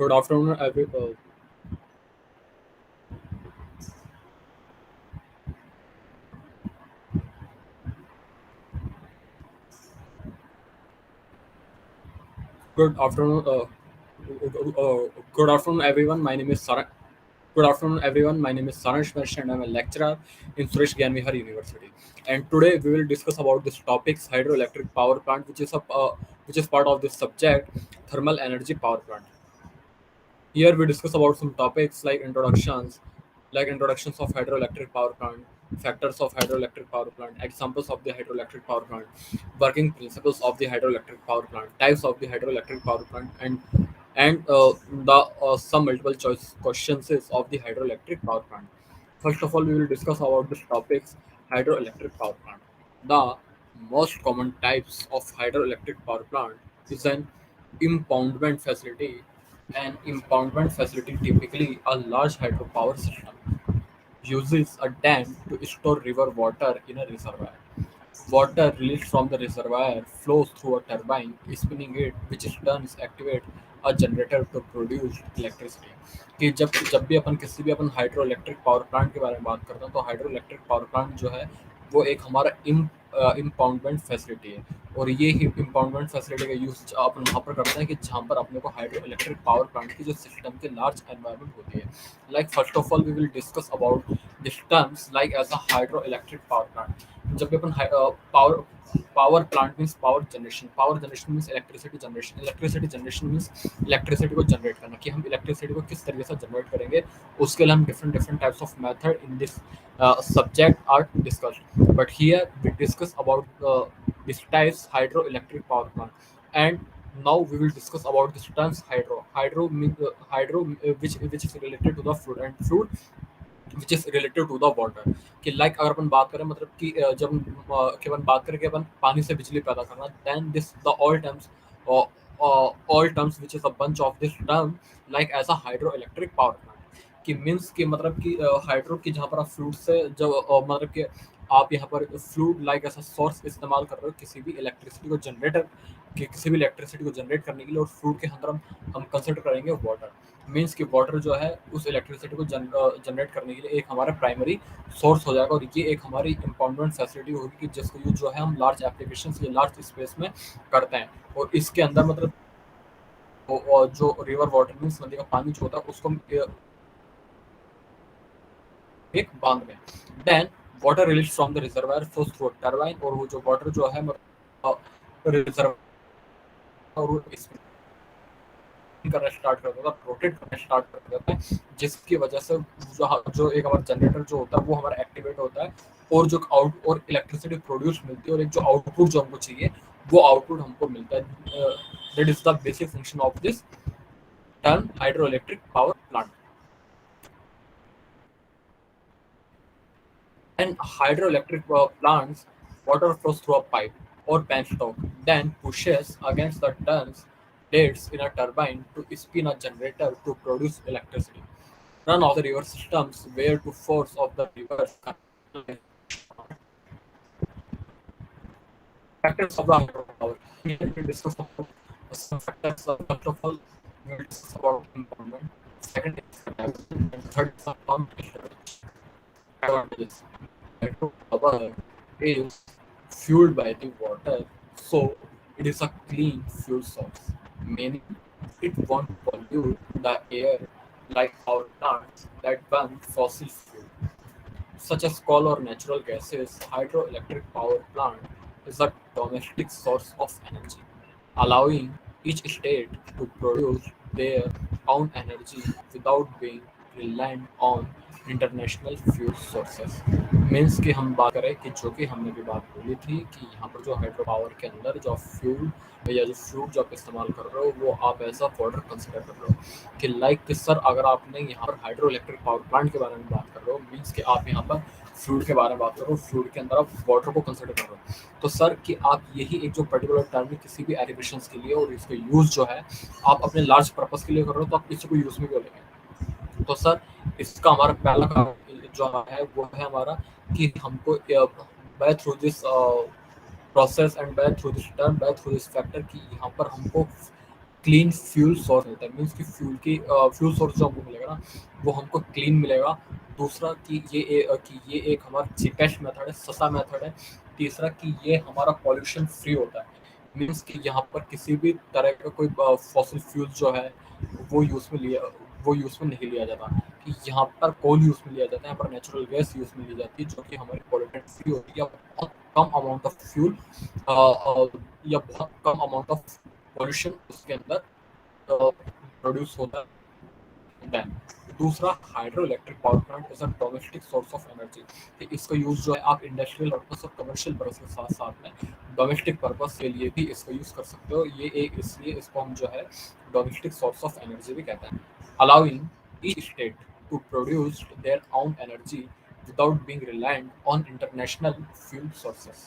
Good afternoon, good afternoon, good afternoon, everyone. My name is Saran. Good afternoon, everyone. My name is Saransh Mesh, and I'm a lecturer in Suresh Gyan Vihar University. And today we will discuss about this topics hydroelectric power plant, which is part of this subject, thermal energy power plant. Here we discuss about some topics like introductions of hydroelectric power plant, factors of hydroelectric power plant, examples of the hydroelectric power plant, working principles of the hydroelectric power plant, types of the hydroelectric power plant, and the some multiple choice questions is of the hydroelectric power plant. First of all, we will discuss about this topics hydroelectric power plant. The most common types of hydroelectric power plant is an impoundment facility. An impoundment facility, typically a large hydropower system, uses a dam to store river water in a reservoir. Water released from the reservoir flows through a turbine, spinning it, which in turn activate a generator to produce electricity. कि जब भी अपन किसी भी अपन hydro electric power plant के बारे में बात करते हैं तो हाइड्रो इलेक्ट्रिक पावर प्लांट जो है वो एक हमारा इम्पाउंडमेंट फैसिलिटी है। और ये ही इम्पाउंडमेंट फैसिलिटी का यूज अपन वहाँ पर करते हैं कि जहाँ पर अपने को हाइड्रो इलेक्ट्रिक पावर प्लांट की जो सिस्टम की लार्ज एनवायरमेंट होती है। Like first of all we will discuss about this terms like as a hydro electric power plant. जब भी अपन power power plant means power generation means electricity generation means electricity को generate करना कि हम electricity को किस तरीके से जनरेट करेंगे। उसके लिए हम different different types of method in this subject are discussed, but here we discuss about these types hydroelectric power plant. And now we will discuss about this terms hydro, which is related to the fluid, and fluid which is related to the water। कि like अगर अपन बात करें मतलब कि जब कि अपन बात करें कि अपन पानी से बिजली पैदा करना, then this the all terms which is a bunch of this term like as a hydroelectric power plant। कि मीन्स कि मतलब कि हाइड्रो की जहाँ पर आप फ्लूड से जब मतलब कि आप यहाँ पर फ्लूड लाइक ऐसा सोर्स इस्तेमाल कर रहे हो किसी भी इलेक्ट्रिसिटी को जनरेटर कि किसी भी इलेक्ट्रिसिटी को जनरेट करने के लिए, और फ्लूड के अंदर हम कंसिडर करेंगे वाटर। मीन्स कि वाटर जो है उस इलेक्ट्रिसिटी को जनरेट करने के लिए एक हमारा प्राइमरी सोर्स हो जाएगा, और ये एक हमारी इम्पाउंडमेंट फैसिलिटी होगी कि जिसको यूज जो है हम लार्ज एप्लीकेशन या लार्ज स्पेस में करते हैं। और इसके अंदर मतलब और जो रिवर वाटर मीन्स नदी का पानी जो होता है उसको हम एक बांध में, then water release from the reservoir flows through turbine, और वो जो वाटर जो है रिजर्वायर और वो करना स्टार्ट कर देता है, रोटेट करना स्टार्ट कर देता है, जिसकी वजह से जो एक हमारा जनरेटर जो होता है वो हमारा एक्टिवेट होता है, और जो आउट और इलेक्ट्रिसिटी प्रोड्यूस मिलती है, और एक जो आउटपुट जो हमको चाहिए वो आउटपुट हमको मिलता है। That is the basic function of this term hydro electric power plant. And hydroelectric plants, water flows through a pipe or penstock, then pushes against the turns blades in a turbine to spin a generator to produce electricity. Run of the river systems where to force of the rivers. Factors of the hydropower. Here we discuss about some factors. First of all, we will discuss about impoundment. Second is capacity, and third is the pump advantages. Hydropower is fueled by the water, so it is a clean fuel source, meaning it won't pollute the air like our plants that burn fossil fuel, such as coal or natural gases. Hydroelectric power plant is a domestic source of energy, allowing each state to produce their own energy without being reliant on international fuel sources. Means कि हम बात करें कि जो कि हमने भी बात बोली थी कि यहाँ पर जो हाइड्रो पावर के अंदर जो फ्यूल या जो फ्लूड जो आप इस्तेमाल कर रहे हो वो आप एज अ वाटर कंसिडर कर रहे हो। कि लाइक कि सर अगर आपने यहाँ पर हाइड्रो इलेक्ट्रिक पावर प्लांट के बारे में बात कर रहे हो, मीन्स कि आप यहाँ पर फ्लूड के बारे में बात कर रहे हो, फ्लूड के अंदर आप वाटर को कंसिडर कर रहे हो। तो सर कि आप यही एक जो पर्टिकुलर टर्म है किसी भी एरिगेशन के लिए, और इसका यूज जो है आप अपने लार्ज पर्पज के लिए कर रहे हो, तो आप इसी को यूज में क्यों लेंगे। तो सर इसका हमारा पहला काम जो है वो है हमारा कि हमको by through this process and by through this term by through this factor कि यहाँ पर हमको क्लीन फ्यूल सोर्स मिलता है, मीन्स कि फ्यूल सोर्स जो हमको मिलेगा ना वो हमको क्लीन मिलेगा। दूसरा कि ये एक हमारा चीपेस्ट मेथड है, सस्ता मेथड है। तीसरा कि ये हमारा पॉल्यूशन फ्री होता है, मीन्स कि यहाँ पर किसी भी तरह का कोई फॉसिल फ्यूल जो है वो यूज़ में लिया वो यूज़ में नहीं लिया जाता। कि यहाँ पर कोल यूज़ में लिया जाता है, यहाँ पर नेचुरल गैस यूज़ में ली जाती है जो कि हमारी पॉल्यूटेंट फ्री होती है। बहुत कम अमाउंट ऑफ फ्यूल या बहुत कम अमाउंट ऑफ पॉल्यूशन उसके अंदर प्रोड्यूस होता है। Then, दूसरा hydro electric power plant is a domestic source of energy. इसका यूज जो है आप इंडस्ट्रियल पर्पस और कमर्शियल पर्पस के साथ साथ में डोमेस्टिक पर्पस के लिए भी इसका यूज कर सकते हो। ये एक इसलिए इसको हम जो है डोमेस्टिक सोर्स ऑफ एनर्जी भी कहते हैं। Allowing each state to produce their own energy without being reliant on international fuel sources.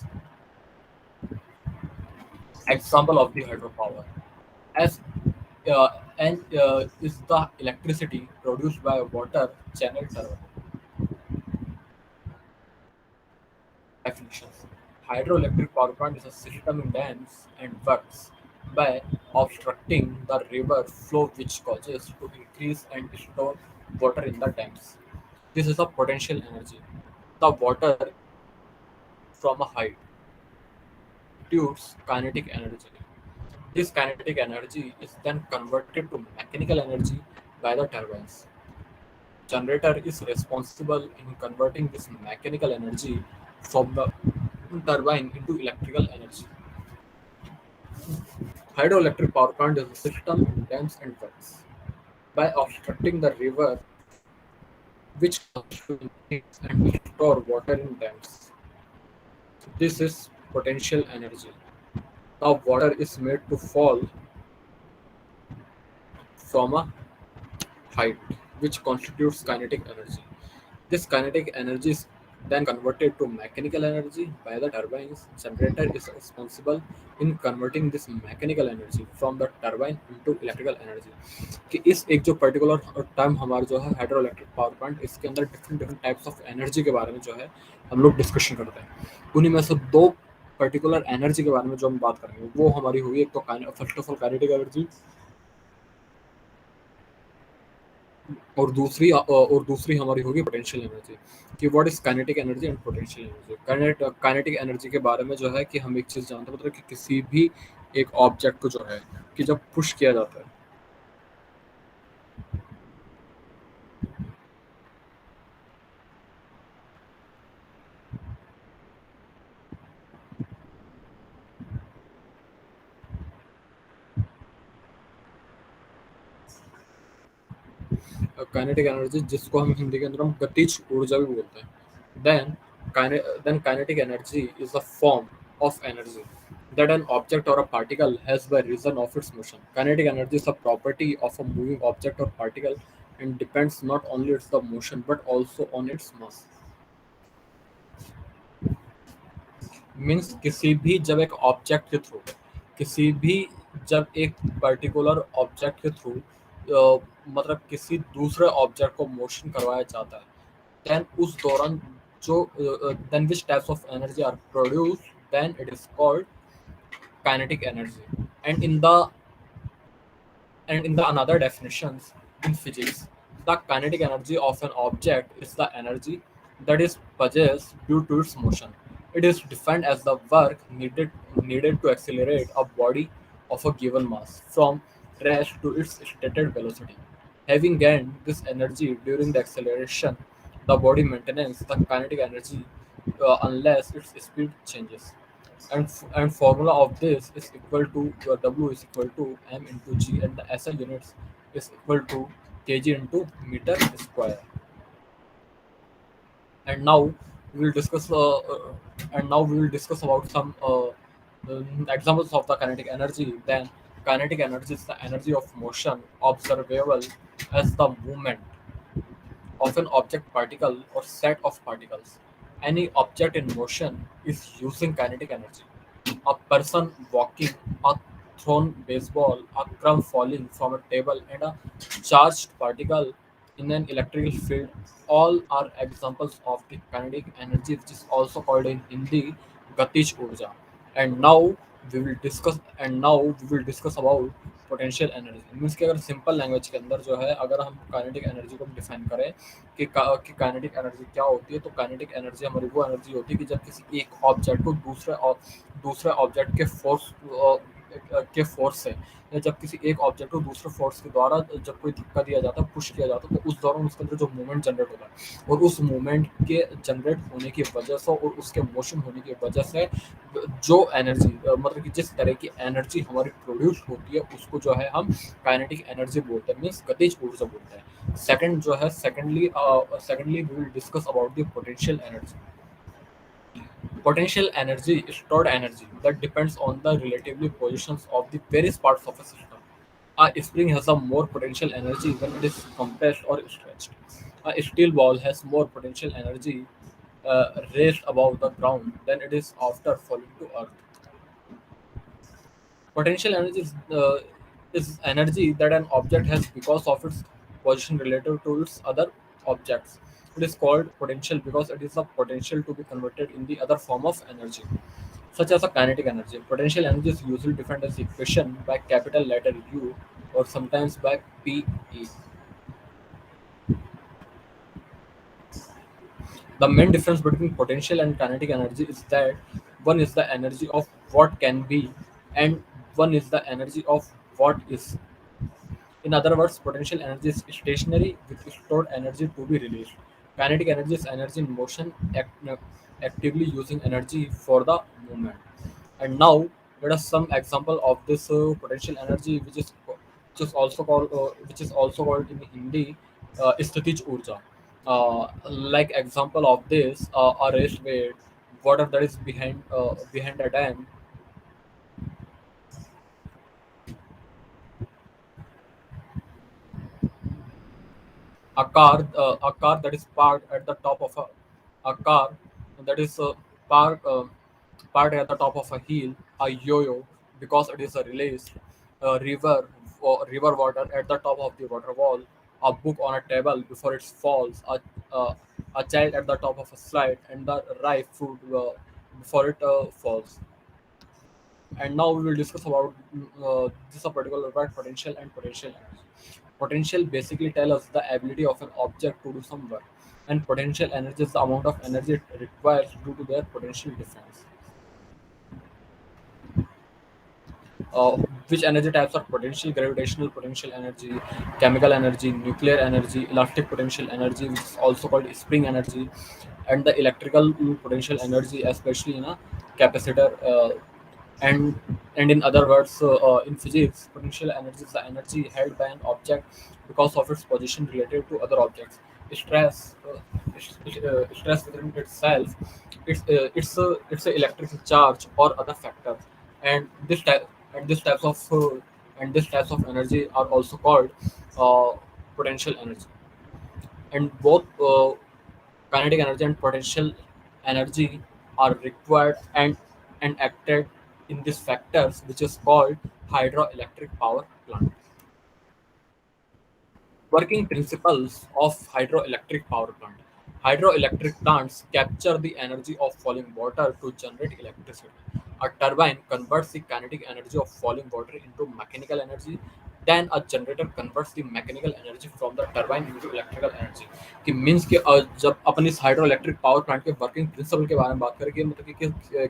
Example of the hydropower. As is the electricity produced by a water channel turbine. Definitions. Hydroelectric power plant is a system in dams and works by obstructing the river flow, which causes to increase and store water in the dams. This is a potential energy. The water from a height produces kinetic energy. This kinetic energy is then converted to mechanical energy by the turbines. Generator is responsible in converting this mechanical energy from the turbine into electrical energy. Hydroelectric power plant is a system in dams and wells. By obstructing the river, which causes to increase and store water in dams. This is potential energy. The water is made to fall from a height, which constitutes kinetic energy. This kinetic energy is then converted to mechanical energy by the turbines. Generator is responsible in converting this mechanical energy from the turbine into electrical energy. कि इस एक जो particular term हमारा जो है hydro electric power plant, इसके अंदर different different types of energy के बारे में जो है हम लोग डिस्कशन करते हैं। उन्हीं में से दो पर्टिकुलर एनर्जी के बारे में जो हम बात करेंगे वो हमारी हुई एक तो first of all kinetic energy, और दूसरी हमारी होगी पोटेंशियल एनर्जी। कि what is kinetic energy and potential energy. Kinetic energy के बारे में जो है कि हम एक चीज़ जानते हैं, मतलब कि किसी भी एक ऑब्जेक्ट को जो है कि जब पुश किया जाता है, काइनेटिक एनर्जी जिसको हम हिंदी के अंदर हम गतिज ऊर्जा भी बोलते हैं। Then kinetic energy is a form of energy that an object or a particle has by reason of its motion. Kinetic energy is a property of a moving object or particle and depends not only its the motion but also on its mass. Means किसी भी जब एक object के through किसी भी जब एक particular object के थ्रू मतलब किसी दूसरे ऑब्जेक्ट को मोशन करवाया जाता है, देन उस दौरान जो then which types of energy are produce, then it is called kinetic energy. And in the And in the another definitions in physics, the kinetic energy of an object is the energy that is possessed due to its motion. It is defined as the work needed to accelerate a body of a given mass from rest to its stated velocity. Having gained this energy during the acceleration, the body maintains the kinetic energy unless its speed changes. And formula of this is equal to W is equal to m into g, and the SI units is equal to kg into meter square. And now we will discuss about some examples of the kinetic energy. Then kinetic energy is the energy of motion observable as the movement of an object, particle, or set of particles. Any object in motion is using kinetic energy. A person walking, a thrown baseball, a crumb falling from a table, and a charged particle in an electrical field all are examples of the kinetic energy, which is also called in Hindi Gatij Urja. And now we will discuss and now we will discuss about potential energy. Means कि अगर simple language के अंदर जो है, अगर हम kinetic energy को define करें कि काइनेटिक एनर्जी क्या होती है, तो काइनेटिक एनर्जी हमारी वो एनर्जी होती है कि जब किसी एक ऑब्जेक्ट को दूसरे ऑब्जेक्ट के फोर्स से, या जब किसी एक ऑब्जेक्ट को दूसरे फोर्स के द्वारा जब कोई धक्का दिया जाता है, पुश किया जाता है, तो उस दौरान उसके अंदर जो मूवमेंट जनरेट होता है, और उस मूवमेंट के जनरेट होने की वजह से और उसके मोशन होने की वजह से जो एनर्जी, मतलब कि जिस तरह की एनर्जी हमारी प्रोड्यूस होती है, उसको जो है हम काइनेटिक एनर्जी बोलते हैं, मीन्स गतिज ऊर्जा बोलते हैं। सेकंड जो है, secondly we will discuss about the potential energy. Potential energy is stored energy that depends on the relatively positions of the various parts of a system. A spring has a more potential energy when it is compressed or stretched. A steel ball has more potential energy raised above the ground than it is after falling to earth. Potential energy is energy that an object has because of its position relative to its other objects. It is called potential because it is a potential to be converted in the other form of energy, such as a kinetic energy. Potential energy is usually defined as equation by capital letter U or sometimes by PE. The main difference between potential and kinetic energy is that one is the energy of what can be, and one is the energy of what is. In other words, potential energy is stationary with stored energy to be released. Kinetic energy is energy in motion, actively using energy for the movement. And now, let us some example of this potential energy, which is also called in Hindi Stitij Urja. Like example of this, a raised weight, water that is behind a dam, a car that is parked at the top of a car that is parked parked at the top of a hill, a yo-yo because it is a release, a river water at the top of the water wall, a book on a table before it falls, a child at the top of a slide, and the ripe fruit before it falls. And now we will discuss about this a particular word, potential and potential energy. Potential basically tell us the ability of an object to do some work, and potential energy is the amount of energy it requires due to their potential difference. uh, which energy types are potential: gravitational potential energy, chemical energy, nuclear energy, elastic potential energy, which is also called spring energy, and the electrical potential energy, especially in a capacitor. And in other words, in physics, potential energy is the energy held by an object because of its position related to other objects. Stress, stress within itself, it's a electrical charge or other factor, and this types of this types of energy are also called uh, potential energy. And both kinetic energy and potential energy are required and acted in these factors, which is called hydroelectric power plant. Working principles of hydroelectric power plant. Hydroelectric plants capture the energy of falling water to generate electricity. A turbine converts the kinetic energy of falling water into mechanical energy. Then a generator converts the mechanical energy from the turbine into electrical energy. कि means कि जब अपन इस hydro electric power plant के working principle के बारे में बात करें कि मतलब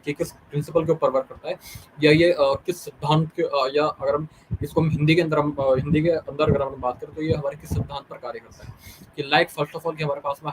कि किस प्रिंसिपल के ऊपर वर्क करता है, या ये किस सिद्धांत के या अगर हम इसको हम हिंदी के अंदर अगर हम बात करें, तो ये हमारे किस सिद्धांत पर कार्य करता है कि लाइक फर्स्ट ऑफ ऑल कि हमारे पास में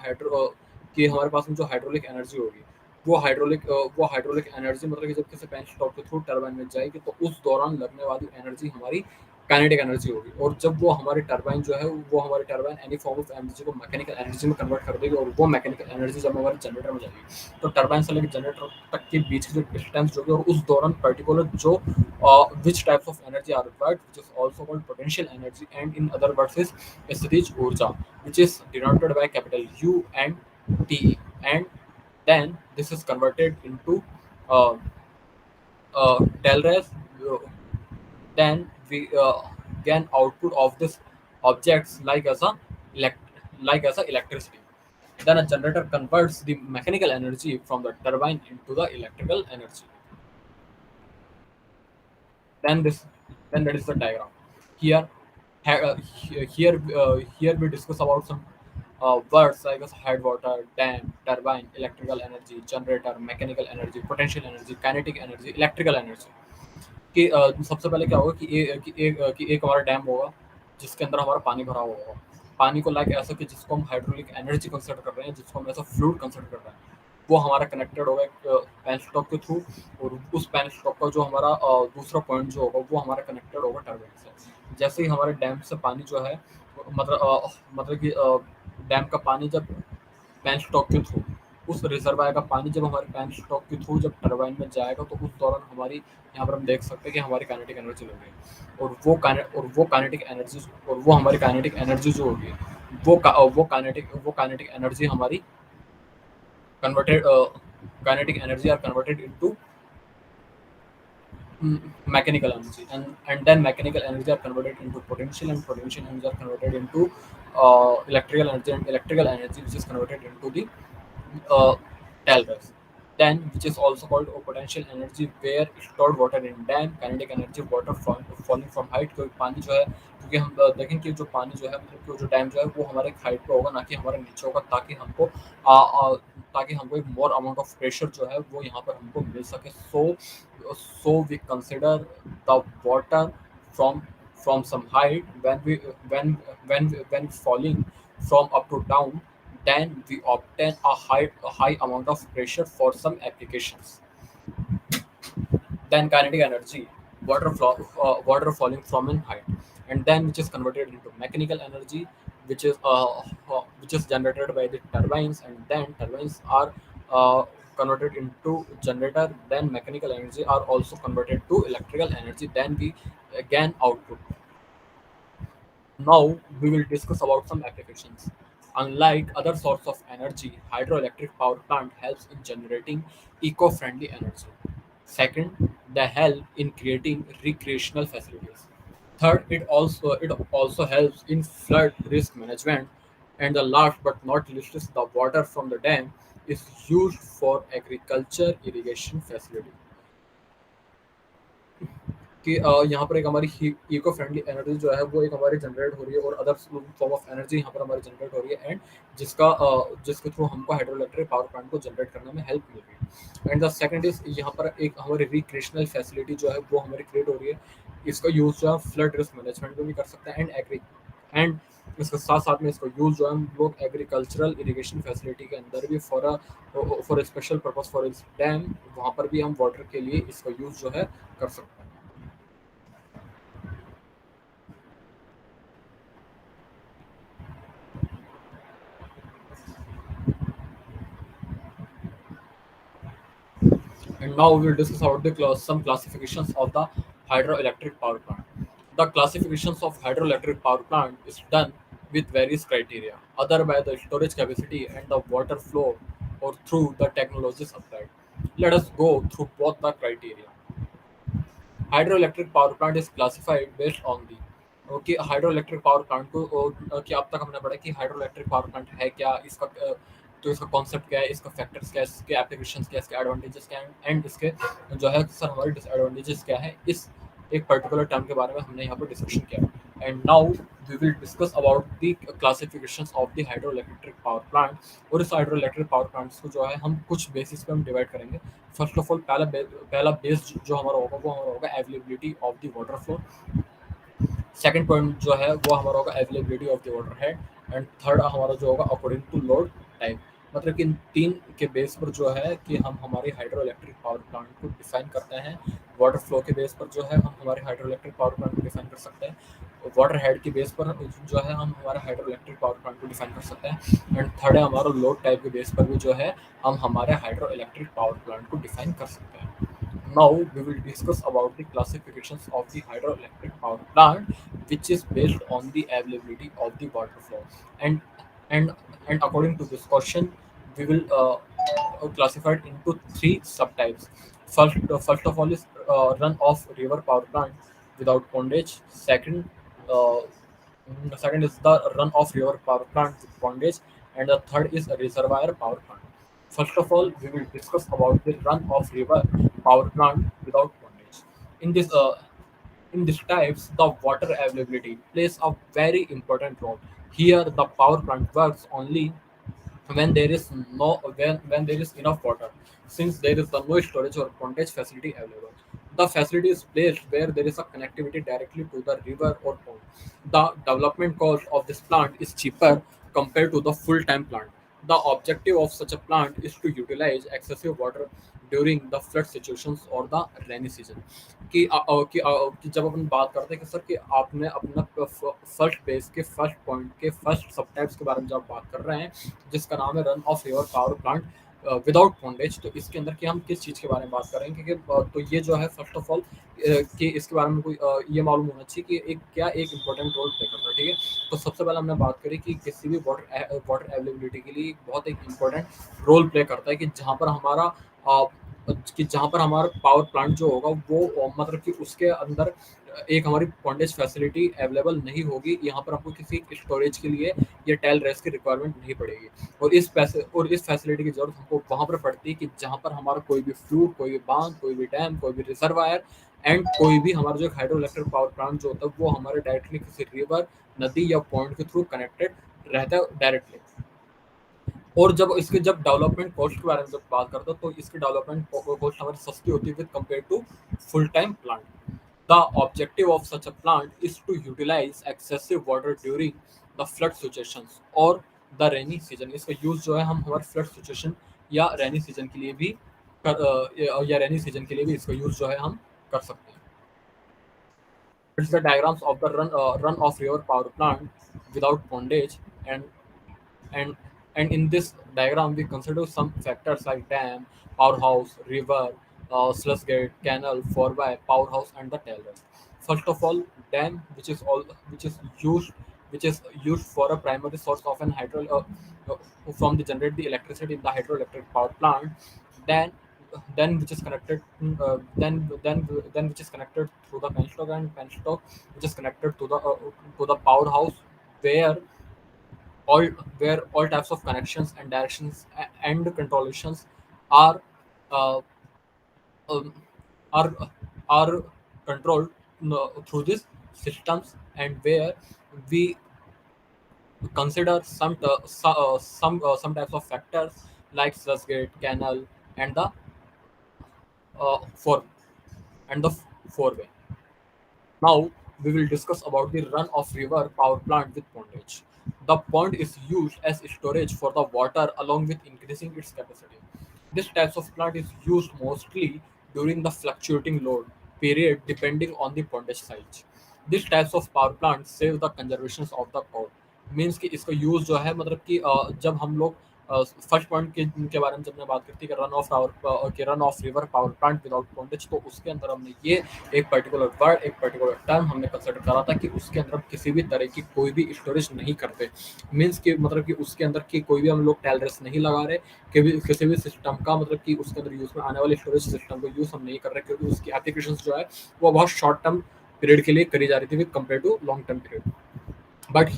हमारे पास में जो हाइड्रोलिक एनर्जी होगी, वो हाइड्रोलिक एनर्जी मतलब कि जब किसी पेन स्टॉक के थ्रू टरबाइन में जाएगी, तो उस दौरान लगने वाली एनर्जी हमारी काइनेटिक एनर्जी होगी, और जब वो हमारी टरबाइन जो है, वो हमारी turbine any form of energy को मैकेनिकल एनर्जी में कन्वर्ट कर देगी, और वो मैकेनिकल एनर्जी जब हमारे जनरेटर में जाएगी, तो टरबाइन से लेकर जनरेटर तक के बीच की जो डिस्टेंस जो है, और उस दौरान पर्टिकुलर जो which types of energy are required, which is also called potential energy, and in other words is Sthitij Urja, which is denoted by capital U and T. And then this is converted into uh, Telres. Then we gain output of this objects like as a electricity. Then a generator converts the mechanical energy from the turbine into the electrical energy. Then this, then that is the diagram. Here, here we discuss about some words like as head water, dam, turbine, electrical energy, generator, mechanical energy, potential energy, kinetic energy, electrical energy. कि सबसे पहले क्या होगा कि एक हमारा dam होगा जिसके अंदर हमारा पानी भरा हुआ होगा। पानी को लाइक ऐसा कि जिसको हम हाइड्रोलिक एनर्जी कंसिडर कर रहे हैं, जिसको हम ऐसा फ्लूइड कंसिडर कर रहे हैं, वो हमारा कनेक्टेड होगा एक पेन स्टॉक के थ्रू। और उस पेन स्टॉक का जो हमारा दूसरा पॉइंट जो होगा वो हमारा कनेक्टेड होगा टर्बाइन से। जैसे ही हमारे डैम से पानी जो है मतलब कि डैम का पानी जब पैन स्टॉक के थ्रू, उस रिजर्वायर का पानी जब हमारे पैन स्टॉक के थ्रू जब टरबाइन में जाएगा तो उस दौरान हमारी यहाँ पर हम देख सकते हैं कि हमारी काइनेटिक एनर्जी लगेगी। और वो काइनेटिक एनर्जी और वो हमारी काइनेटिक एनर्जी जो होगी वो काइनेटिक एनर्जी हमारी converted kinetic energy are converted into mechanical energy, and then mechanical energy are converted into potential, and potential energy are converted into electrical energy, and electrical energy which is converted into the uh, Talbot. Then, which is also called potential energy, where stored water in dam, kinetic energy, water falling from height। क्योंकि पानी जो है, क्योंकि हम देखें कि जो पानी जो है मतलब कि जो डैम जो है वो हमारे हाइट पे होगा, ना कि हमारे नीचे होगा, ताकि हमको एक मोर अमाउंट ऑफ प्रेशर जो है वो यहाँ पर हमको मिल सके। So we consider the water from some height when falling from up to down, then we obtain a high amount of pressure for some applications. Then kinetic energy, water falling from in height, and then which is converted into mechanical energy, which is generated by the turbines, and then turbines are converted into generator. Then mechanical energy are also converted to electrical energy. Then we again output. Now we will discuss about some applications. Unlike other sources of energy, hydroelectric power plant helps in generating eco-friendly energy. Second, they help in creating recreational facilities. Third, it also helps in flood risk management. And the last but not least is the water from the dam is used for agriculture irrigation facility. कि यहाँ पर एक हमारी eco friendly energy जो है वो एक हमारी जनरेट हो रही है, और अदर फॉर्म ऑफ एनर्जी यहाँ पर हमारी जनरेट हो रही है, एंड जिसके थ्रू हमको हाइड्रो इलेक्ट्रिक पावर प्लांट को जनरेट करने में हेल्प मिल रही है। एंड द सेकंड इज यहाँ पर एक हमारी रिक्रिएशनल फैसिलिटी जो है वो हमारी क्रिएट हो रही है। इसका यूज जो है फ्लड रिस्क मैनेजमेंट में भी कर सकते हैं, एंड इसके साथ साथ में इसका यूज जो है हम लोग एग्रीकल्चरल इरिगेशन फैसिलिटी के अंदर भी फॉर स्पेशल पर्पज फॉर इस डैम, वहाँ पर भी हम वाटर के लिए इसका यूज जो है कर सकते हैं। And now we will discuss about some classifications of the hydroelectric power plant. The classifications of hydroelectric power plant is done with various criteria, other by the storage capacity and the water flow, or through the technologies applied. Let us go through both the criteria. Hydroelectric power plant is classified based on the, okay. Hydroelectric power plant को कि अब तक हमने पढ़ा कि hydroelectric power plant है क्या, इसका तो इसका कॉन्सेप्ट क्या है, इसका फैक्टर्स क्या है, इसके एप्लीकेशंस क्या है, इसके एडवांटेजेस क्या हैं, एंड इसके जो है सर हमारे डिसएडवांटेजेस क्या है, इस एक पर्टिकुलर टर्म के बारे में हमने यहाँ पर डिस्कशन किया। And now we will discuss about the classifications of the hydroelectric power plant. और इस हाइड्रोइलेक्ट्रिक पावर प्लांट्स को जो है हम कुछ बेसिस पे हम डिवाइड करेंगे। फर्स्ट ऑफ ऑल पहला बेस जो हमारा होगा वो हमारा होगा availability of the water flow. Second point जो है वो हमारा होगा availability of the water head. And third हमारा जो होगा अकॉर्डिंग टू लोड टाइप। मतलब कि इन तीन के बेस पर जो है कि हम हमारे हाइड्रो इलेक्ट्रिक पावर प्लांट को डिफाइन करते हैं। वाटर फ्लो के बेस पर जो है हम हमारे हाइड्रो इलेक्ट्रिक पावर प्लांट को डिफाइन कर सकते हैं। वाटर हेड के बेस पर जो है हम हमारे हाइड्रो इलेक्ट्रिक पावर प्लांट को डिफाइन कर सकते हैं। एंड थर्ड है हमारा लोड टाइप के बेस पर भी जो है हम हमारे हाइड्रो इलेक्ट्रिक पावर प्लांट को डिफाइन कर सकते हैं। Now we will discuss about the classifications of the hydroelectric power plant, which is based on the availability of the water flow. And and and according to this question, we will classify it into three subtypes. First of all is run-off river power plant without pondage. Second is the run-off river power plant with pondage, and the third is a reservoir power plant. First of all, we will discuss about the run-off river power plant without pondage. In this, In these types, the water availability plays a very important role. Here, the power plant works only when there is when there is enough water, since there is no storage or pondage facility available. The facility is placed where there is a connectivity directly to the river or pond. The development cost of this plant is cheaper compared to the full-time plant. The objective of such a plant is to utilize excessive water during the flood situations or the rainy season. कि जब अपन बात करते हैं कि sir कि आपने अपना first base के फर्स्ट पॉइंट के फर्स्ट सब टाइप्स के बारे में जब बात कर रहे हैं, जिसका नाम है run of river power plant without pondage, तो इसके अंदर कि हम किस चीज़ के बारे में बात कर रहे हैं, क्योंकि तो ये जो है फर्स्ट ऑफ ऑल कि इसके बारे में कोई ये मालूम होना चाहिए कि एक इंपॉर्टेंट रोल प्ले करता है, ठीक है। तो सबसे पहले हमने बात करी कि किसी भी वाटर अवेलेबिलिटी के लिए बहुत एक इंपॉर्टेंट रोल प्ले करता है कि जहाँ पर हमारा पावर प्लांट जो होगा वो मतलब कि उसके अंदर एक हमारी पॉन्डेज फैसिलिटी अवेलेबल नहीं होगी, यहाँ पर आपको किसी स्टोरेज के लिए या टेल रेस की रिक्वायरमेंट नहीं पड़ेगी। और इस फैसिलिटी की जरूरत हमको वहां पर पड़ती है कि जहां पर हमारा कोई भी फ्लूट, कोई भी बांध, कोई भी डैम, कोई भी रिजर्वायर एंड कोई भी हमारा जो हाइड्रो इलेक्ट्रिक पावर प्लांट जो होता है वो हमारे डायरेक्टली किसी रिवर, नदी या पॉइंट के थ्रू कनेक्टेड रहता है डायरेक्टली। और जब डेवलपमेंट कॉस्ट के बारे में जब बात करते हैं, तो इसकी डेवलपमेंट कॉस्ट हमारी सस्ती होती है with compare to full time plant. The objective of such a plant is to utilise excessive water during the flood situations और द रेनी सीजन। इसका यूज जो है हम हमारे फ्लड सिचुएशन या रेनी सीजन के लिए भी इसका यूज जो है हम कर सकते हैं। It's the diagrams of the run of river power plant without bondage, and and in this diagram we consider some factors like dam, powerhouse, river, sluice gate, canal, forby, powerhouse, and the tailrace. First of all, dam, which is used which is used for a primary source of an from the generate the electricity in the hydroelectric power plant. Then then which is connected then which is connected through the penstock, and penstock which is connected to the powerhouse, where all where all types of connections and directions and controlations are uh, um, are are controlled through these systems, and where we consider some types of factors like sluice gate, canal, and the four and the four way. Now we will discuss about the run of river power plant with pondage. The pond is used as storage for the water along with increasing its capacity. This type of plant is used mostly during the fluctuating load period depending on the pondage size. This types of power plant save the conservation of the coal. Means कि इसका use जो है मतलब कि जब हम लोग first point के बारे में जब मैं बात करती है कि run of river power plant without pondage, तो उसके अंदर हमने ये एक पर्टिकुलर वर्ड, एक पर्टिकुलर टर्म हमने कंसिडर करा था कि उसके अंदर हम किसी भी तरह की कोई भी स्टोरेज नहीं करते। मीन्स कि मतलब कि उसके अंदर की कोई भी हम लोग टेलरेस नहीं लगा रहे, किसी भी सिस्टम का मतलब कि उसके अंदर यूज में आने वाले स्टोरेज सिस्टम को यूज हम नहीं कर रहे, क्योंकि उसकी एप्लीकेशन जो है वो बहुत शॉर्ट टर्म पीरियड के लिए करी जा रही थी with compare to long term period. But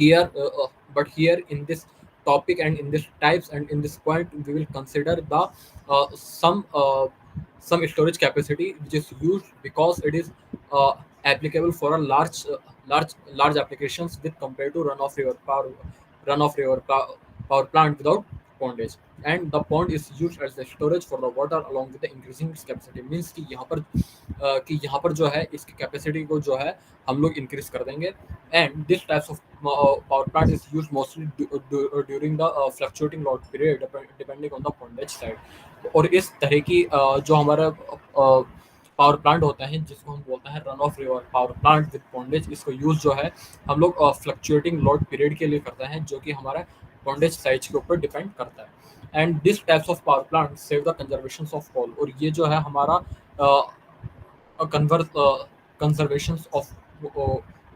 here in this topic and in this types and in this point we will consider the uh, some uh, some storage capacity which is used because it is applicable for a large applications with compared to power plant without pondage, and the pond is used as the storage for the water along with the increasing its capacity। Means कि यहाँ पर जो है इसकी capacity को जो है हम लोग इंक्रीज कर देंगे। And this types of power plant is used mostly during the fluctuating load period depending on the pondage side। और इस तरह की जो हमारा पावर प्लांट होता है जिसको हम बोलते हैं run of river power plant with pondage, इसको यूज जो है हम लोग फ्लक्चुएटिंग लोड पीरियड के लिए करते हैं, जो कि हमारा पॉन्डेज साइज के ऊपर डिपेंड करता है। And this types of power plant save the conservation of coal, और ये जो है हमारा कन्वर्स कंजर्वेशन ऑफ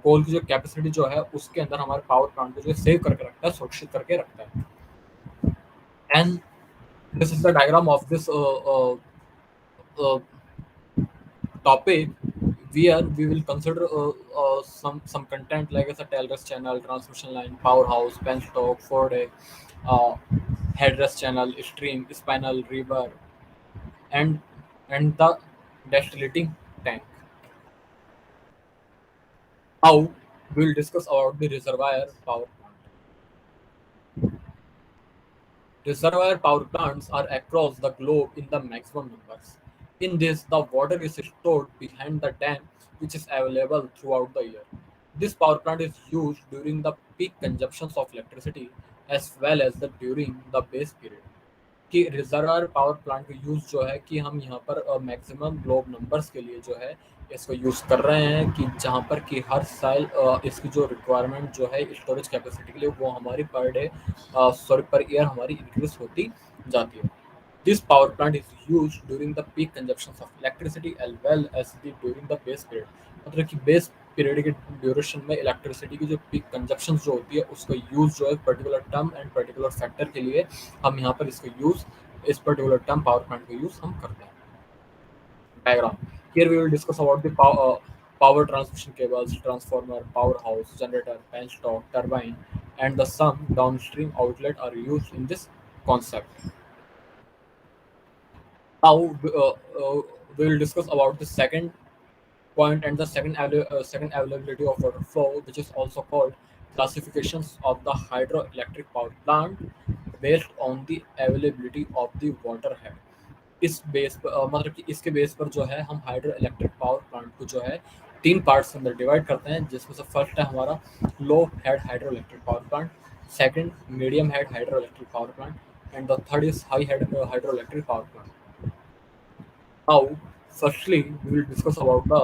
कोल की जो कैपेसिटी जो है उसके अंदर हमारे पावर प्लांट को जो सेव करके रखता है, सुरक्षित करके रखता है। And this is the diagram of this topic, where we will consider some content like as a tailrest channel, transmission line, powerhouse, penstock, four-day, uh, headrest channel, stream, spinal, river, and the distillating tank. Now we will discuss about the reservoir power plant. Reservoir power plants are across the globe in the maximum numbers. In this, the water is stored behind the dam, which is available throughout the year. This power plant is used during the peak consumptions of electricity as well as the during the base period. कि reservoir power plant का use जो है कि हम यहाँ पर maximum globe numbers के लिए जो है इसको यूज़ कर रहे हैं कि जहाँ पर कि हर साल इसकी जो रिक्वायरमेंट जो है स्टोरेज कैपेसिटी के लिए वो हमारी per day sorry per year हमारी इंक्रीज होती जाती है. This power plant is used during the peak consumptions of electricity as well as during the base period. मतलब कि बेस पीरियड के ड्यूरेशन में इलेक्ट्रिसिटी की जो पीक कंजप्शन जो होती है उसका यूज जो है particular term and particular factor के लिए हम यहाँ पर इसका यूज इस पर्टिकुलर टर्म पावर प्लांट का यूज हम करते हैं. Background. Here we will discuss about the power transmission cables, transformer, powerhouse, generator, penstock, turbine, and the some downstream outlet are used in this concept. Now we will discuss about the second point and the second availability of water flow, which is also called classifications of the hydroelectric power plant based on the availability of the water head. इस base पर मतलब कि इसके base पर जो है हम hydro electric power plant को जो है तीन पार्ट्स के अंदर डिवाइड करते हैं, जिसमें से फर्स्ट है हमारा low head hydro electric power plant, second medium head hydro electric power plant and the third is high head hydro electric power plant. Now, firstly, we will discuss about the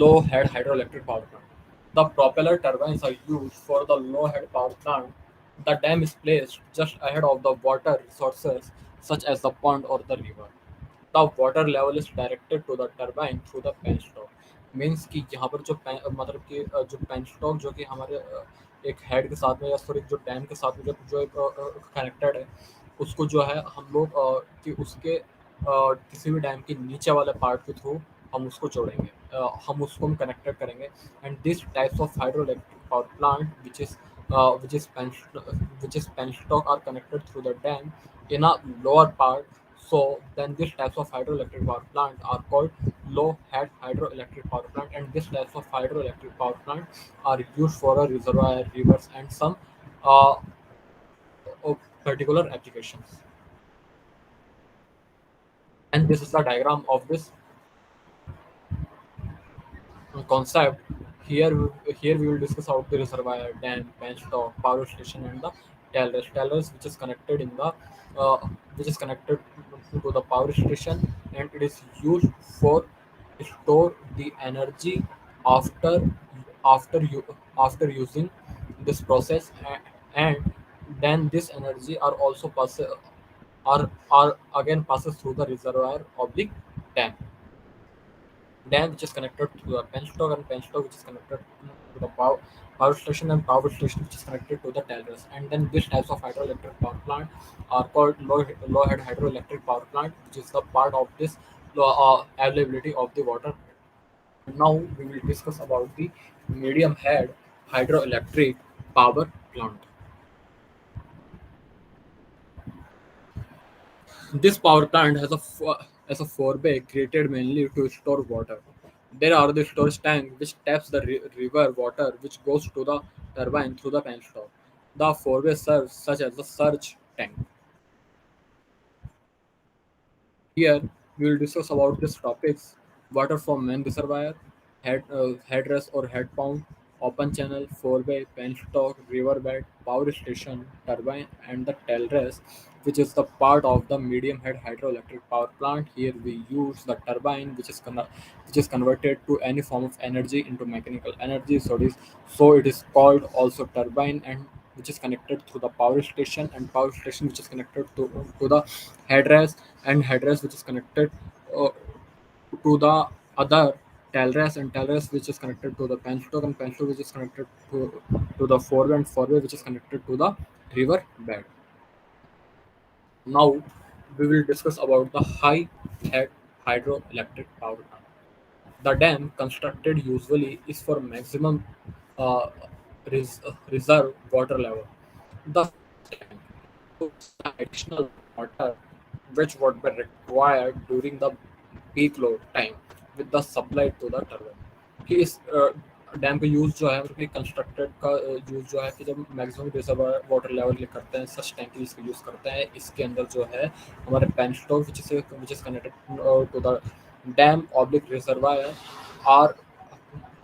low head hydroelectric power plant. The propeller turbines are used for the low head power plant. The dam is placed just ahead of the water resources, such as the pond or the river. The water level is directed to the turbine through the penstock. Means कि यहाँ पर जो मतलब कि जो penstock जो कि हमारे एक हेड के साथ में या सॉरी जो डैम के साथ में जो एक कनेक्टेड है उसको जो है हम लोग कि उसके किसी भी डैम के नीचे वाले पार्ट के थ्रू हम उसको जोड़ेंगे, हम कनेक्टेड करेंगे. And this types of hydro electric power plant which is which is penstock are connected through the dam in a lower part. So then these types of hydroelectric power plant are called low head hydroelectric power plant, and these types of hydroelectric power plant are used for a reservoir, rivers, and some uh, particular applications. And this is the diagram of this concept. Here we will discuss about the reservoir, dam, penstock, power station, and the tellers. Tellers which is connected in the uh, which is connected to the power station, and it is used for store the energy after after using this process, and then this energy are again passes through the reservoir oblique dam. Dam which is connected to the penstock, and penstock which is connected to the power station, and power station which is connected to the tellers. And then these types of hydroelectric power plant are called low head hydroelectric power plant, which is the part of this availability of the water. Now we will discuss about the medium head hydroelectric power plant. This power plant has a forebay created mainly to store water. There are the storage tank which taps the river water which goes to the turbine through the penstock. The forebay serves such as the surge tank. Here we will discuss about these topics: water from main reservoir, headrest or head pump, open channel, forebay, penstock, riverbed, power station, turbine, and the tailrest, which is the part of the medium head hydroelectric power plant. Here we use the turbine, which is converted to any form of energy into mechanical energy. So it is called also turbine, and which is connected through the power station, and power station which is connected to the headrest, and headrest which is connected uh, to the other tailrest, and tailrest which is connected to the penstock, and penstock which is connected to the forward, and forward which is connected to the river bed. Now we will discuss about the high head hydroelectric power plant. The dam constructed usually is for maximum uh, reserve water level. The tank puts the additional water which would be required during the peak load time. With the supply to the turbine. कि इस dam का use जो है मतलब कि constructed का use जो है कि जब मैक्सिमम रिजर्वायर वाटर लेवल के करते हैं सच टैंक इसका यूज़ करते हैं, इसके अंदर जो है हमारे penstock which is connected to the dam oblique reservoir are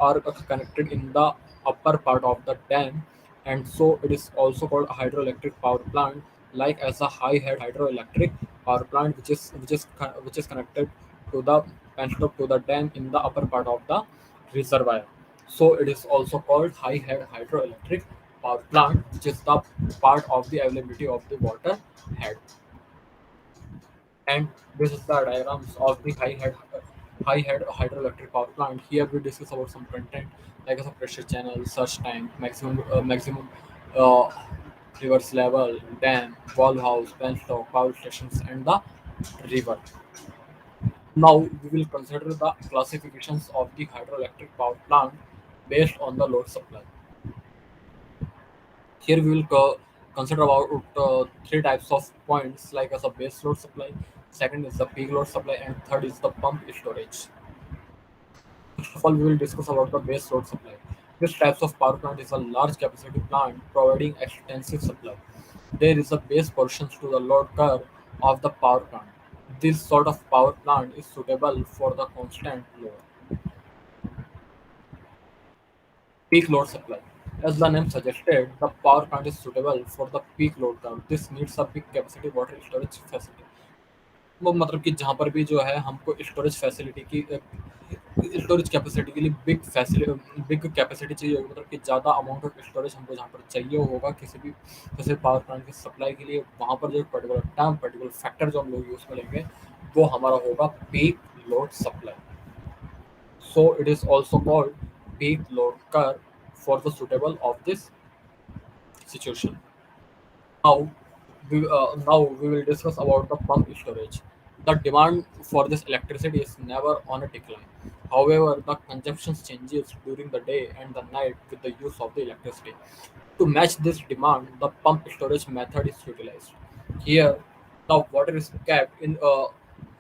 are connected in the upper part of the dam, and so it is also called a hydroelectric power plant, like as a high head hydroelectric power plant which is connected to the penstock to the dam in the upper part of the reservoir. So it is also called high head hydroelectric power plant, which is the part of the availability of the water head. And this is the diagrams of the high head hydroelectric power plant. Here we discuss about some content like as a pressure channel, surge tank, maximum uh, reverse level, dam, valve house, penstock, power stations, and the river. Now we will consider the classifications of the hydroelectric power plant based on the load supply. Here we will consider about three types of points like as a base load supply, second is the peak load supply, and third is the pump storage. First of all, we will discuss about the base load supply. This types of power plant is a large capacity plant providing extensive supply. There is a base portions to the load curve of the power plant. This sort of power plant is suitable for the constant load. Peak load supply. As the name suggested, the power plant is suitable for the peak load curve. This needs a big capacity water storage facility. वो मतलब कि जहाँ पर भी जो है हमको storage facility की स्टोरेज कैपेसिटी के लिए बिग कैपेसिटी चाहिए होगी, मतलब कि ज़्यादा अमाउंट ऑफ स्टोरेज हमको जहाँ पर चाहिए होगा किसी भी पावर प्लांट की सप्लाई के लिए, वहाँ पर जो पर्टिकुलर फैक्टर जो हम लोग यूज़ में लेंगे वो हमारा होगा peak load supply. So it is also called peak load curve for the suitable of this situation. Now, now we will discuss about the pump storage. The demand for this electricity is never on a decline. However, the consumption changes during the day and the night with the use of the electricity. To match this demand, the pump storage method is utilized. Here, the water is kept in a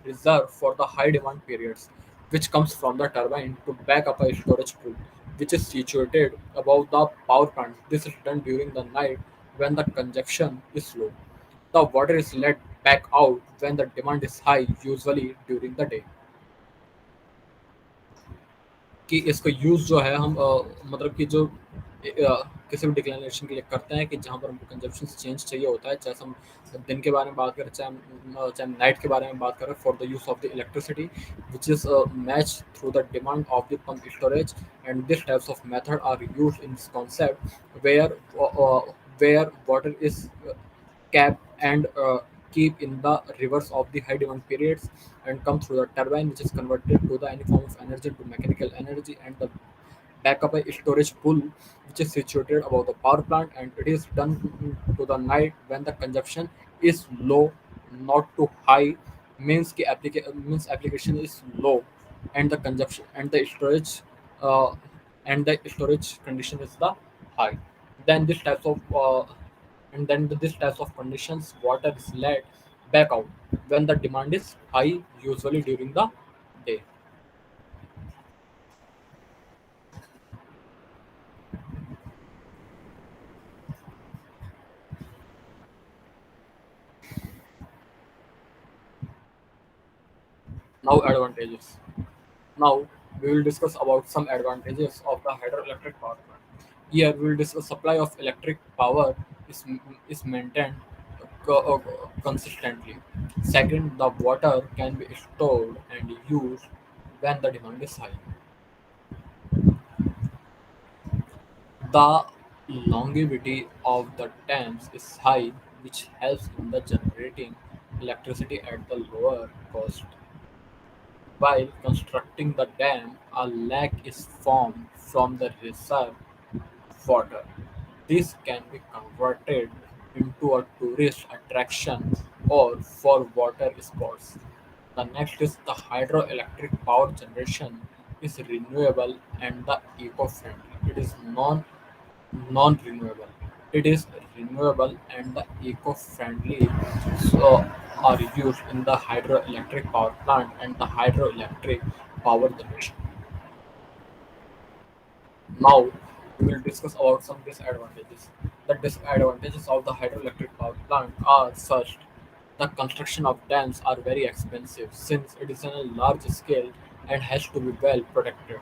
reserve for the high demand periods, which comes from the turbine to back up a storage pool, which is situated above the power plant. This is done during the night when the consumption is low. The water is let back out when the demand is high, usually during the day. कि इसका use जो है हम मतलब कि जो किसी भी डिक्लाइनेशन के लिए करते हैं कि जहाँ पर हमको कंजप्शन चेंज चाहिए होता है, चाहे हम दिन के बारे में बात करें चाहे नाइट के बारे में बात करें, for the use of the electricity which is match through the demand of the pump storage. And this types of method are use in this concept where water is kept and keep in the rivers of the high demand periods and come through the turbine, which is converted to the any form of energy to mechanical energy, and the backup a storage pool which is situated above the power plant, and it is done to the night when the consumption is low, not too high, means application is low, and the consumption uh, and the storage condition is the high. Then this types of and then with this types of conditions water is let back out when the demand is high, usually during the day. Now advantages. Now we will discuss about some advantages of the hydroelectric power plant. Here we will discuss supply of electric power is is maintained consistently. Second, the water can be stored and used when the demand is high. The longevity of the dams is high, which helps in the generating electricity at the lower cost. While constructing the dam, a lake is formed from the reserve water. This can be converted into a tourist attraction or for water sports. The next is the hydroelectric power generation is renewable and the eco-friendly. It is non-renewable. It is renewable and the eco-friendly, so are used in the hydroelectric power plant and the hydroelectric. power generation. Now we will discuss about some disadvantages. The disadvantages of the hydroelectric power plant are first, the construction of dams are very expensive since it is on a large scale and has to be well protected.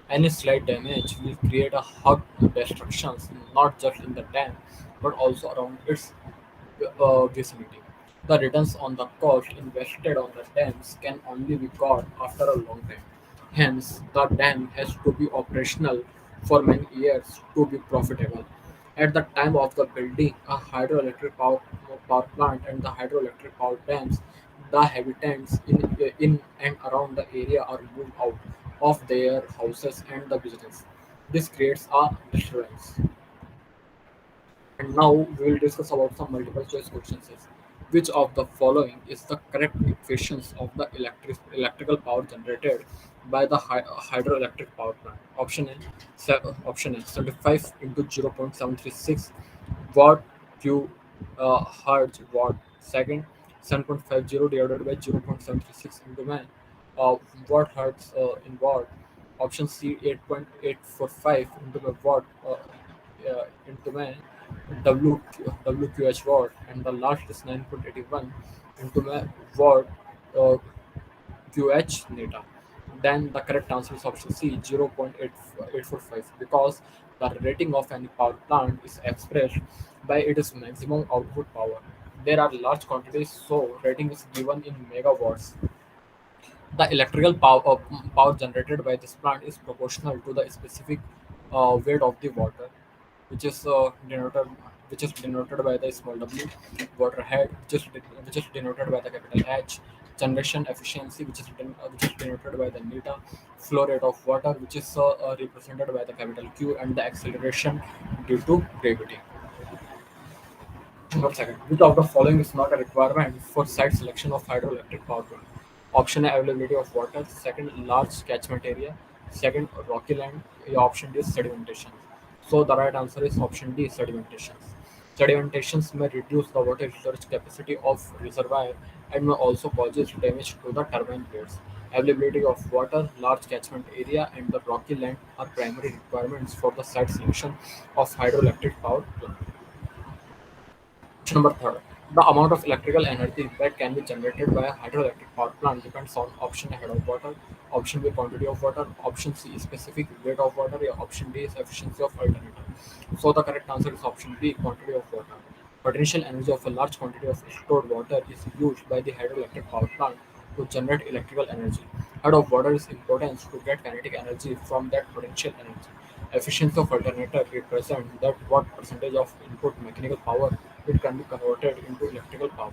Any slight damage will create a hug destructions not just in the dam but also around its vicinity. The returns on the cost invested on the dams can only be got after a long time. Hence, the dam has to be operational for many years to be profitable. At the time of the building a power plant and the hydroelectric power dams, the inhabitants in and around the area are moved out of their houses and the business. This creates a disturbance. And now we will discuss about some multiple choice questions. Which of the following is the correct equations of the electrical power generated by the hydroelectric power plant? Option A 75 into 0.736 watt Q hertz watt. Second, 7.50 divided by 0.736 into man watt hertz in watt. Option C 8.845 into the watt into my WQH watt, and the last is 9.81 into my watt uh, QH neta. Then the correct answer is option C 0.845 because the rating of any power plant is expressed by its maximum output power. There are large quantities, so rating is given in megawatts. The power generated by this plant is proportional to the specific weight of the water, which is denoted by the small w, water head, which is denoted by the capital H, generation efficiency, which is denoted by the neta, flow rate of water, which is represented by the capital Q, and the acceleration due to gravity. 1 second. Which of the following is not a requirement for site selection of hydroelectric power plant? Option A availability of water. Second, large catchment area. Second, rocky land. Option D sedimentation. So the right answer is option D sedimentation. Sedimentations may reduce the water storage capacity of reservoir and may also cause damage to the turbine blades. Availability of water, large catchment area, and the rocky land are primary requirements for the site selection of hydroelectric power plant. Question number third. The amount of electrical energy that can be generated by a hydroelectric power plant depends on option A head of water, option B quantity of water, option C specific weight of water, or option D is efficiency of alternator. So the correct answer is option B quantity of water. Potential energy of a large quantity of stored water is used by the hydroelectric power plant to generate electrical energy. Head of water is important to get kinetic energy from that potential energy. Efficiency of alternator represents that what percentage of input mechanical power it can be converted into electrical power.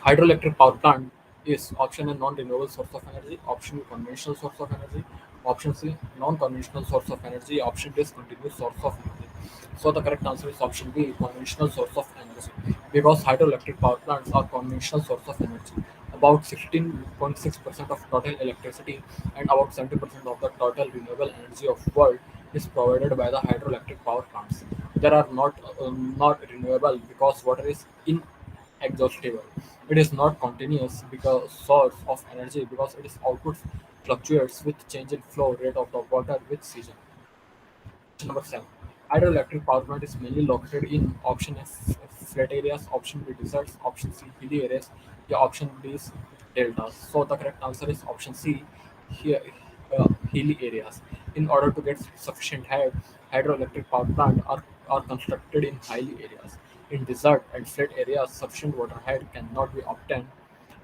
Hydroelectric power plant is option A non-renewable source of energy, option B conventional source of energy, option C non-conventional source of energy, option D is continuous source of energy. So the correct answer is option B conventional source of energy because hydroelectric power plants are conventional source of energy. About 16.6% of total electricity and about 70% of the total renewable energy of world is provided by the hydroelectric power plants. There are not renewable because water is inexhaustible. It is not continuous because source of energy because its output fluctuates with change in flow rate of the water with season. Question number 7. Hydroelectric power plant is mainly located in option F flat areas, option B deserts, option C hilly areas, yeah, option D is deltas. So the correct answer is option C here hilly areas. In order to get sufficient hydroelectric power plant are constructed in hilly areas. In desert and flat areas, sufficient water height cannot be obtained.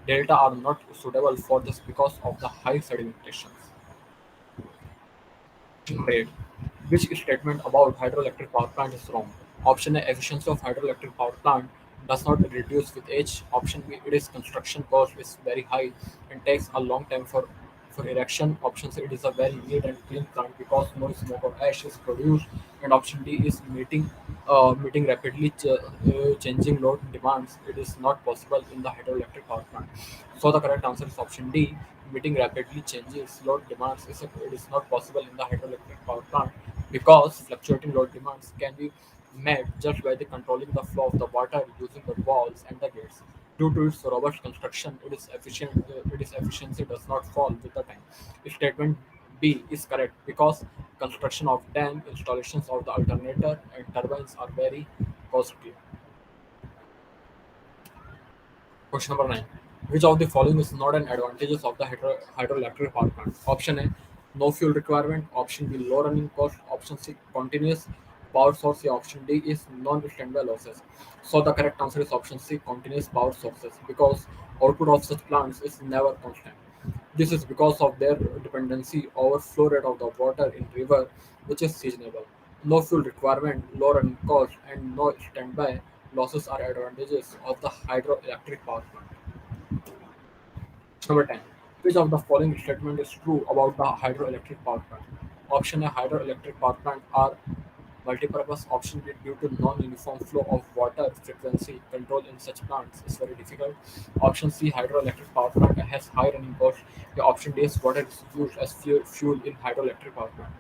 Delta are not suitable for this because of the high sedimentations. Great. Which statement about hydroelectric power plant is wrong? Option A efficiency of hydroelectric power plant does not reduce with age. Option B it is construction cost is very high and takes a long time for erection. Option C it is a very neat and clean plant because no smoke or ash is produced. And option D is meeting rapidly changing load demands. It is not possible in the hydroelectric power plant. So the correct answer is option D. Meeting rapidly changes load demands it is not possible in the hydroelectric power plant because fluctuating load demands can be made just by the controlling the flow of the water using the walls and the gates. Due to its robust construction, its efficiency does not fall with the time. Statement B is correct because construction of dam, installations of the alternator, and turbines are very costly. Question number 9. Which of the following is not an advantages of the hydroelectric power plant? Option A, no fuel requirement. Option B, low running cost. Option C, continuous power source. Yeah, option D is non-standby losses. So the correct answer is option C, continuous power sources, because output of such plants is never constant. This is because of their dependency over flow rate of the water in river, which is seasonable. No fuel requirement, low running cost, and no standby losses are advantages of the hydroelectric power plant. Number 10. Which of the following statement is true about the hydroelectric power plant? Option A, hydroelectric power plant are multipurpose. Option B, due to non-uniform flow of water, frequency control in such plants is very difficult. Option C, hydroelectric power plant has high running cost. The option D is water is used as fuel in hydroelectric power plant.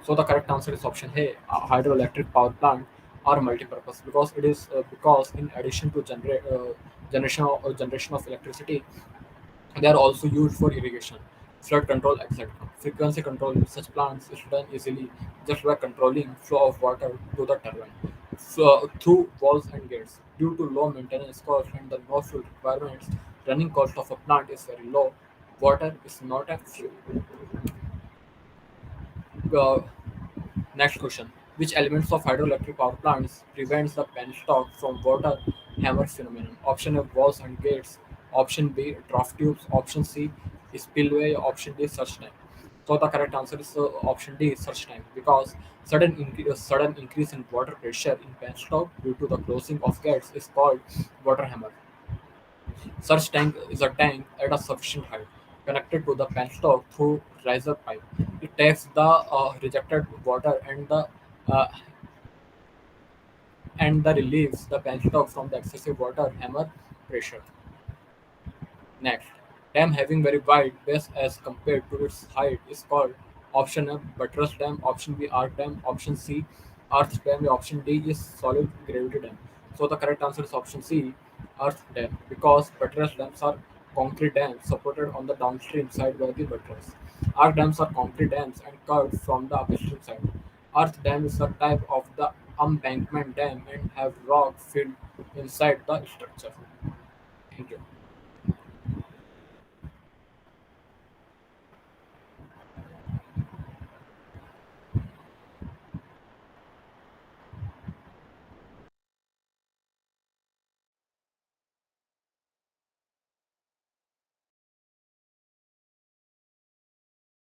So the correct answer is option A, hydroelectric power plant are multipurpose, because it is because in addition to generation of electricity, they are also used for irrigation, flood control, etc. Frequency control in such plants is done easily just by controlling flow of water to the turbine through walls and gates. Due to low maintenance cost and the no fuel requirements, running cost of a plant is very low. Water is not a fuel. Uh, Next question. Which elements of hydroelectric power plants prevents the penstock from water hammer phenomenon? Option A, walls and gates. Option B, draft tubes. Option C, spillway. Option D, search tank. So the correct answer is option D, search tank, because sudden increase in water pressure in penstock due to the closing of gates is called water hammer. Such tank is a tank at a sufficient height, connected to the penstock through riser pipe. It takes the rejected water uh, and the relieves the penstock from the excessive water hammer pressure. Next, dam having very wide base as compared to its height is called option A, buttress dam. Option B, arc dam. Option C, earth dam. Option D is solid gravity dam. So the correct answer is option C, earth dam, because buttress dams are concrete dams supported on the downstream side by the buttress. Arc dams are concrete dams and curved from the upstream side. Earth dam is a type of the embankment dam and have rock filled inside the structure. Thank you.